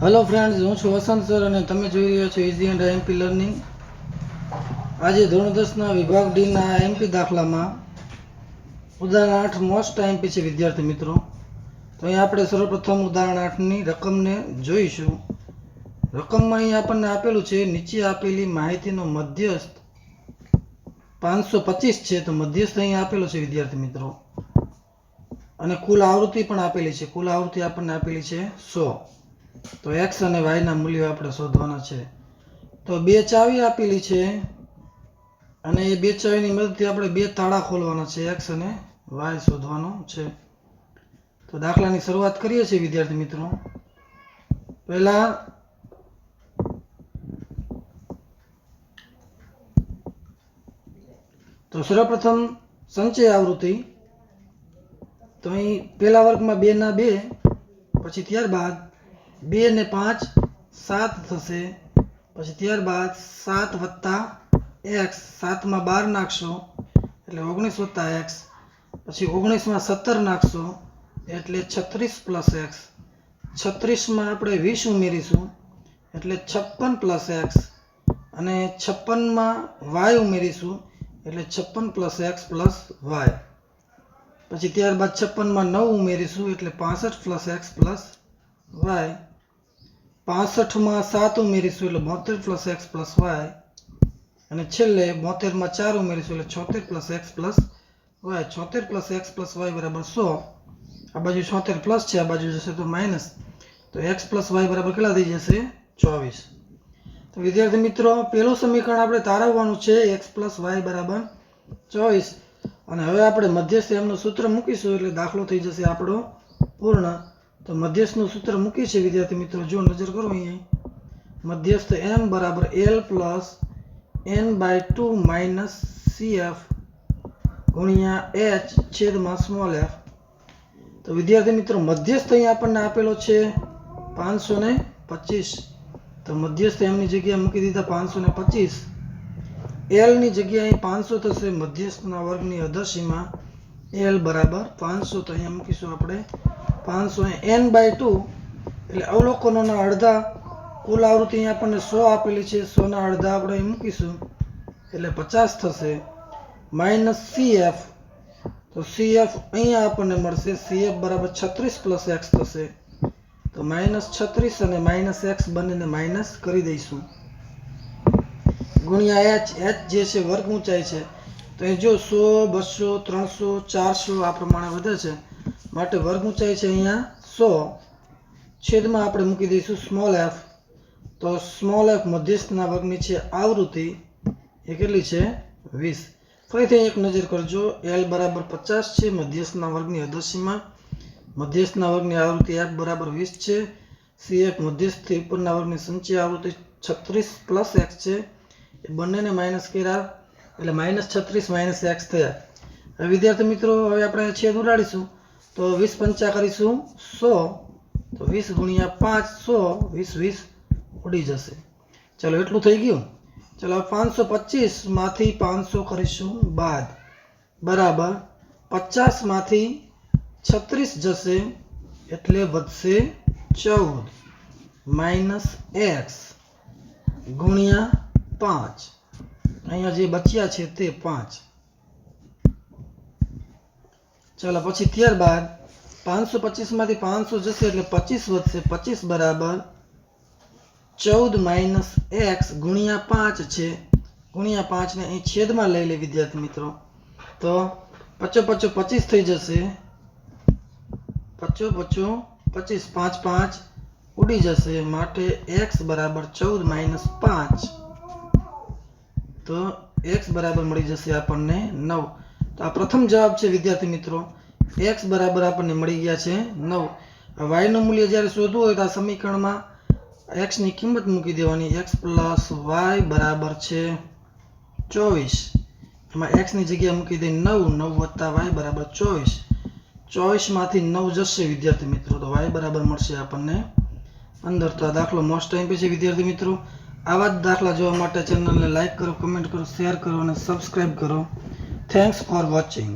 Hello friends, हूँ छुं वसंत sir और તમે જોઈ રહ્યા છો ઇઝી એન્ડ એમપી લર્નિંગ। આજે ધોરણ 10 ના વિભાગ ડી ના એમપી દાખલામાં ઉદાહરણ 8 મોસ્ટ એમપી છે વિદ્યાર્થી મિત્રો। તો અહીં આપણે સર્વપ્રથમ ઉદાહરણ 8 ની રકમને જોઈશું। રકમમાં અહીં આપણને આપેલું છે નીચે આપેલી માહિતીનો મધ્યસ્થ 525 છે, તો મધ્યસ્થ અહીં આપેલો છે વિદ્યાર્થી મિત્રો, અને કુલ આવૃત્તિ પણ આપેલી છે। કુલ આવૃત્તિ આપણને આપેલી છે 100। તો x અને y ના મૂલ્યો આપણે શોધવાના છે। તો બે ચાવી આપેલી છે અને એ બે ચાવીની મદદથી આપણે બે તાળા ખોલવાના છે, x અને y શોધવાનો છે। તો દાખલાની શરૂઆત કરીએ છીએ વિદ્યાર્થી મિત્રો। પહેલા તો સર્વપ્રથમ સંચય આવૃત્તિ। તો અહીં પહેલા વર્ગમાં 2 ના 2, પછી ત્યારબાદ 2 ને 5 7 થશે, પછી ત્યારબાદ 7 વત્તા x, 7 માં 12 નાખશો એટલે 19 વત્તા x, પછી 19 માં 17 નાખશો એટલે 36 પ્લસ x, 36 માં આપણે 20 ઉમેરીશું એટલે 56 પ્લસ x, અને 56 માં y ઉમેરીશું એટલે 56 પ્લસ x પ્લસ y, પછી ત્યારબાદ 56 માં 9 ઉમેરીશું એટલે 65 પ્લસ x પ્લસ y, 65 માં 7 ઉમેરીશું એટલે 72 પ્લસ x પ્લસ y, અને છેલ્લે 72 માં 4 ઉમેરીશું એટલે 76 plus x plus y। 76 plus x plus y બરાબર 100। આ બાજુ 76 પ્લસ છે, આ બાજુ જશે તો માઇનસ, તો x પ્લસ y બરાબર કેટલા થઈ જશે? 24। તો વિદ્યાર્થી મિત્રો, પહેલું સમીકરણ આપણે તારવવાનું છે x પ્લસ y બરાબર 24, અને હવે આપણે મધ્યસ્થ એમનું સૂત્ર મૂકીશું એટલે દાખલો થઈ જશે આપણો પૂર્ણ। તો મધ્યસ્થનું સૂત્ર મૂકી છે વિદ્યાર્થી મિત્રો, જો નજર કરો અહીંયા, મધ્યસ્થ m બરાબર l plus n/2 minus cf ગુણ્યા h છેદમાં સ્મોલ f। તો વિદ્યાર્થી મિત્રો, મધ્યસ્થ અહીં આપણને આપેલો છે 525, તો મધ્યસ્થ m ની જગ્યાએ મૂકી દીધા 525, l ની જગ્યાએ 500 થશે, મધ્યસ્થના વર્ગની અધરસીમા l બરાબર 500, તો અહીંયા મૂકીશું આપણે 500, n/2 એટલે અવલોકનોના અડધા, કુલ આવૃત્તિ અહીંયા આપણને 100 આપેલી છે, 100 ના અડધા આપણે અહીં મૂકીશું એટલે 50 થશે, માઇનસ cf, તો cf અહીંયા આપણને મળશે, cf બરાબર 36 પ્લસ x થશે, તો માઇનસ 36 અને માઇનસ x બંનેને માઇનસ કરી દઈશું, ગુણ્યા h, h જે છે વર્ગ ઊંચાઈ છે, તો અહીં જો 100 200 300 400 આ પ્રમાણે વધે છે, માટે વર્ગ ઊંચાઈ છે અહીંયા 100, છેદમાં આપણે મૂકી દઈશું સ્મોલ f, તો સ્મોલ f મધ્યસ્થના વર્ગની છે આવૃત્તિ, એ કેટલી છે? 20। ફરીથી એક નજર કરજો, l બરાબર 50 છે, મધ્યસ્થના વર્ગની અધરસીમા, મધ્યસ્થના વર્ગની આવૃત્તિ f બરાબર 20 છે, cf મધ્યસ્થથી ઉપરના વર્ગની સંચય આવૃત્તિ 36 પ્લસ x છે, એ બંનેને માઇનસ કર્યા એટલે માઇનસ 36 માઇનસ x થયા। હવે વિદ્યાર્થી મિત્રો, હવે આપણે છેદ ઉડાડીશું, તો 20 પંચા કરીશું 100, તો 20 ગુણ્યા 5 100, 20 20 ઉડી જશે। ચાલો એટલું થઈ ગયું। ચાલો 525 માંથી 500 કરીશું બાદ, બરાબર 50 માંથી 36 જશે એટલે વધશે 14 માઇનસ x ગુણ્યા 5, અહીંયા જે બચ્યા છે તે 5। ચાલો પછી ત્યારબાદ 525 માંથી 500 જશે એટલે 25 વધશે, 25 બરાબર 14 માઇનસ x ગુણ્યા 5 છે, ગુણ્યા 5 ને અહીં છેદમાં લઈ લે વિદ્યાર્થી મિત્રો, તો 25 25 થઈ જશે, 25 25 5 5 ઉડી જશે, માટે x બરાબર 14 માઇનસ 5, તો x બરાબર મળી જશે આપણને 9। તો આ પ્રથમ જવાબ છે વિદ્યાર્થી મિત્રો, x બરાબર આપણને મળી ગયા છે 9। y નું મૂલ્ય જ્યારે શોધવું હોય તો આ સમીકરણમાં x ની કિંમત મૂકી દેવાની, x પ્લસ y બરાબર છે 24, એમાં x ની જગ્યાએ મૂકી દે 9, 9 વત્તા y બરાબર 24, 24 માંથી 9 જશે વિદ્યાર્થી મિત્રો, તો y બરાબર મળશે આપણને 15। તો આ દાખલો મોસ્ટ એમપી છે વિદ્યાર્થી મિત્રો। આવા જ દાખલા જોવા માટે ચેનલને લાઈક કરો, કમેન્ટ કરો, શેર કરો અને સબસ્ક્રાઈબ કરો। Thanks for watching.